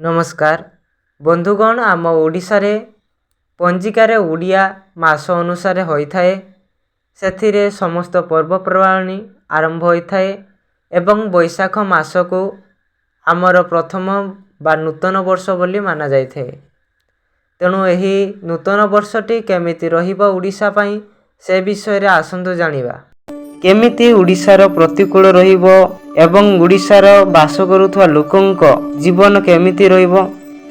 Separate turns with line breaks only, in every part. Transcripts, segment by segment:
नमस्कार बंधुगण आम ओडिशारे पंजिकारे ओडिया मास अनुसार होइथाए सेथिरे समस्त पर्वपर्वाणी आरंभ होइथाए एवं वैशाख मास को आमर प्रथम बा नूतन वर्ष बोली माना जाइथाए। तेणु एही नूतन वर्षटी केमिति रहिबो ओडिशा पई से विषय रे आसंतु जानिबा। केमिति ओडिशार प्रतिकूल रहिबो एवं ओडिशार बास करुथवा लोकंक जीवन केमिति रहिबो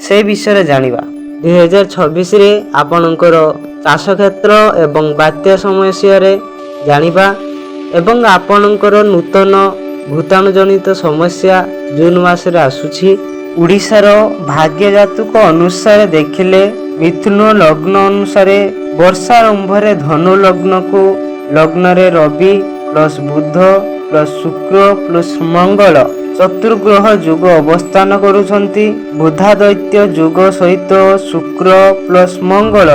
से विषय जानिबा। 2026 रे आपणकर चाष क्षेत्र एवं बात्या समस्या रे जानिबा एवं आपणकर नूतन भूताणु जनित समस्या जून मास रे आसुछि। ओडिशार भाग्य जातक अनुसार देखिले मिथुन लग्न अनुसार वर्षारंभ रे धनु लग्न को लग्न रे रवि प्लस बुध प्लस शुक्र प्लस मंगल चतुर्ग्रह युग अवस्थान करुछंती। बुधा दैत्य युग सहित शुक्र प्लस मंगल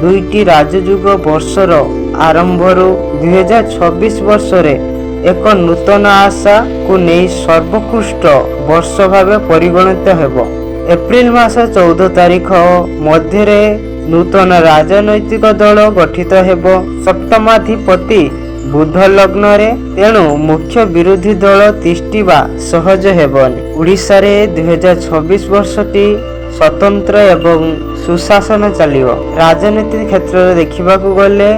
दुईटी राजयुग वर्षर आरंभरू 2026 वर्ष रे एक नूतन आशा को नहीं सर्वोत्कृष्ट वर्ष भाव परिगणित हेबो। एप्रिल मास 14 तारिख मध्य नूतन राजनैतिक दल गठित हेबो। सप्तमाधिपति बुध लग्न रे तेणु मुख्य विरोधी दल तिष्टिबा सहज हेबनी। ओडिशा रे 2026 वर्षटी स्वतंत्र एवं सुशासन चलिबो। राजनीति क्षेत्र रे देखिबाकू गले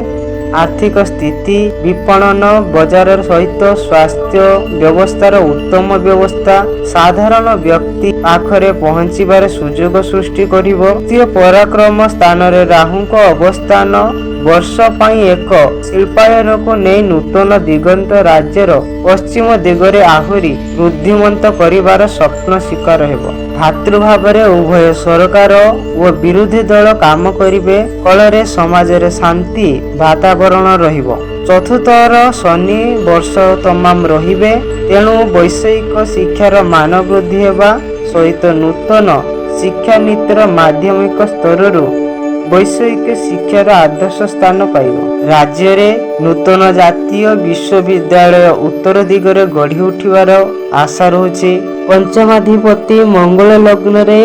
आर्थिक स्थिति विपणन बजार सहित स्वास्थ्य व्यवस्थार उत्तम व्यवस्था साधारण व्यक्ति पाखरे पहुंचीबार सुजोग सृष्टि करिवो। पराक्रम स्थान रे राहुंक अवस्थान वर्ष पाई एक शिल्पायन को नहीं नूतन दिगंत राज्यर पश्चिम दिगरे आहुरी वृद्धिमंत करिवार स्वप्न शिकार हेबो। भातृभाव रे उभय सरकार और विरोधी दल काम करिवे फल समाज रे शांति वातावरण रहिबो। चतुर्थर शनि वर्ष तमाम रहिबे तेणु वैषयिक शिक्षार मान वृद्धि हेबा सहित नूतन शिक्षा नीतिर माध्यमिक स्तररू वैषयिक शिक्षार आदर्श स्थान पाइब। राज्य रे नूतन जातीय विश्वविद्यालय उत्तर दिगरे गढ़ी उठिबार आशा रहुछि। पंचमाधिपति मंगल लग्न रे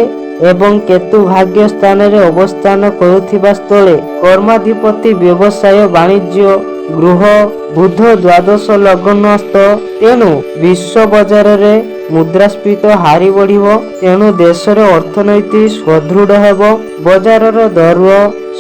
एवं केतु भाग्य स्थान रे अवस्थान करुथिबा स्थले कर्माधिपति व्यवसाय वाणिज्य गृह बुध द्वादश लग्नस्थ तेणु विश्व बजार रे मुद्रास्फीति हारी बढ़िबो। तेणु देश रे अर्थनीति सुदृढ़ हेबो। बजार रो दर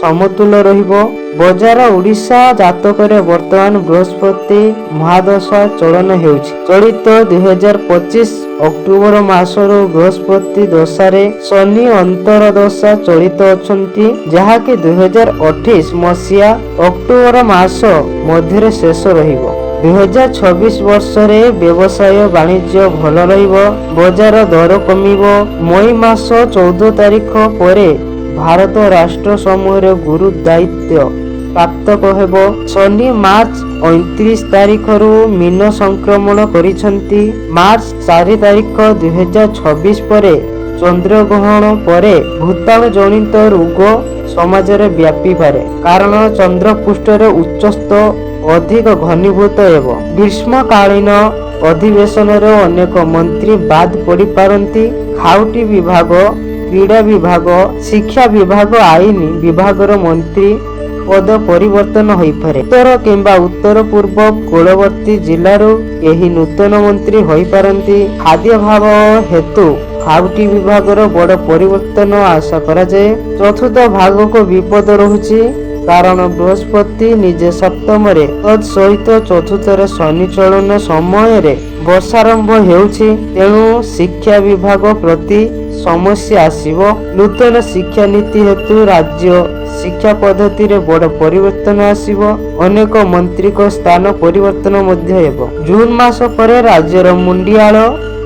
समतुल रहिबो। बजार ओडिशा जातक रे वर्तमान बृहस्पति महादशा चलन हेउछि। चलित 2025 अक्टोबर मासरो बृहस्पति दशा रे शनि अंतर दशा चलित अछंती जहाकि 2028 मसिया अक्टोबर मास मध्य शेष रहिबो। 2026 वर्ष रे व्यवसाय वाणिज्य भल रहिबो। बजार दर कमिबो। मई मास 14 तारिख परे भारत राष्ट्र समूह रे गुरु दायित्व प्राप्त हेबो। शनि मार्च 29 तारिख रु मीन संक्रमण करिसंती। मार्च 4 तारिख 2026 परे चंद्र ग्रहण परे भूताणु जनित रोग समाज रे व्यापी पारे कारण चंद्र पृष्ठ रे उच्चस्थ अधिक घनीभूत हेबो। ग्रीष्मकालीन अधिवेशन रे अनेक मंत्री बाद पड़ी पारंती। खाउटी विभाग क्रीड़ा विभाग शिक्षा विभाग आईन विभाग मंत्री पद परिवर्तन होई पारे। उत्तर किंबा उत्तर पूर्व कूलवर्ती जिल्लारू एही नूतन मंत्री होई पारंती। खाद्य भाव हेतु खाउटी विभाग बड़ परिवर्तन आशा करा जाए। चतुर्थ भाग को विपद रहुछि कारण बृहस्पति निजे सप्तम रे तद सहित चतुर्थ रे शनि चलन समय रे वर्षारंभ हेउछि। तेणु शिक्षा विभाग प्रति समस्या आसीबो। नूतन शिक्षा नीति हेतु राज्य शिक्षा पद्धति रे बड़ परिवर्तन आसीबो। अनेक मंत्री को स्थान परिवर्तन मध्य हेबो। जून मास परे राज्यर मुंडियाळ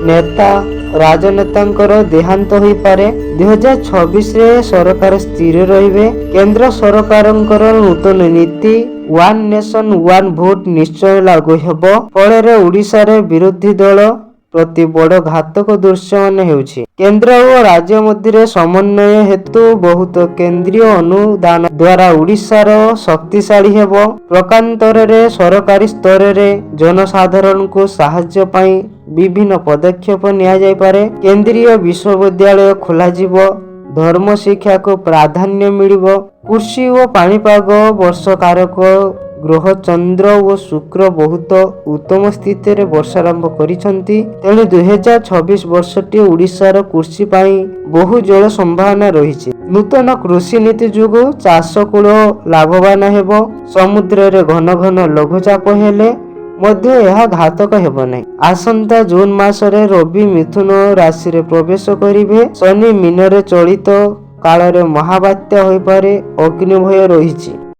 नेता राजनेतांकर देहांत होई पारे। 2026 रे सरकार स्थिर रहिबे। केंद्र सरकारंकर नूतन नीति वन नेशन वन भोट निश्चय लागू हेबो। फल रे ओडिशा रे विरोधी दल प्रति बड़ घातक दृश्य मान हेउछि। केंद्र और राज्य मध्य समन्वय हेतु बहुत केंद्रीय अनुदान द्वारा ओडिशार शक्तिशाली हेबो। प्रकांतर रे सरकारी स्तर रे जनसाधारण को साहाय्य पाई ବିଭିନ୍ନ ପଦକ୍ଷେପ ନିଆଯାଇପାରେ। କେନ୍ଦ୍ରୀୟ ବିଶ୍ୱବିଦ୍ୟାଳୟ ଖୋଲାଯିବ। ଧର୍ମ ଶିକ୍ଷାକୁ ପ୍ରାଧାନ୍ୟ ମିଳିବ। କୃଷି ଓ ପାଣିପାଗ ବର୍ଷକାରକ ଗ୍ରହ ଚନ୍ଦ୍ର ଓ ଶୁକ୍ର ବହୁତ ଉତ୍ତମ ସ୍ଥିତିରେ ବର୍ଷା ଆରମ୍ଭ କରିଛନ୍ତି। ତେଣୁ 2026 ବର୍ଷଟି ଓଡ଼ିଶାର କୃଷି ପାଇଁ ବହୁ ଜଳ ସମ୍ଭାବନା ରହିଛି। ନୂତନ କୃଷି ନୀତି ଯୋଗୁଁ ଚାଷ କୂଳ ଲାଭବାନ ହେବ। ସମୁଦ୍ରରେ ଘନ ଘନ ଲଘୁଚାପ ହେଲେ ମଧ୍ୟ ଏହା ଘାତକ ହେବ ନାହିଁ। ଆସନ୍ତା ଜୁନ ମାସରେ ରବି ମିଥୁନ ରାଶିରେ ପ୍ରବେଶ କରିବେ। ଶନି ମୀନରେ ଚଳିତ କାଳରେ ମହାବାତ୍ୟା ହୋଇପାରେ। ଅଗ୍ନି ଭୟ ରହିଛି।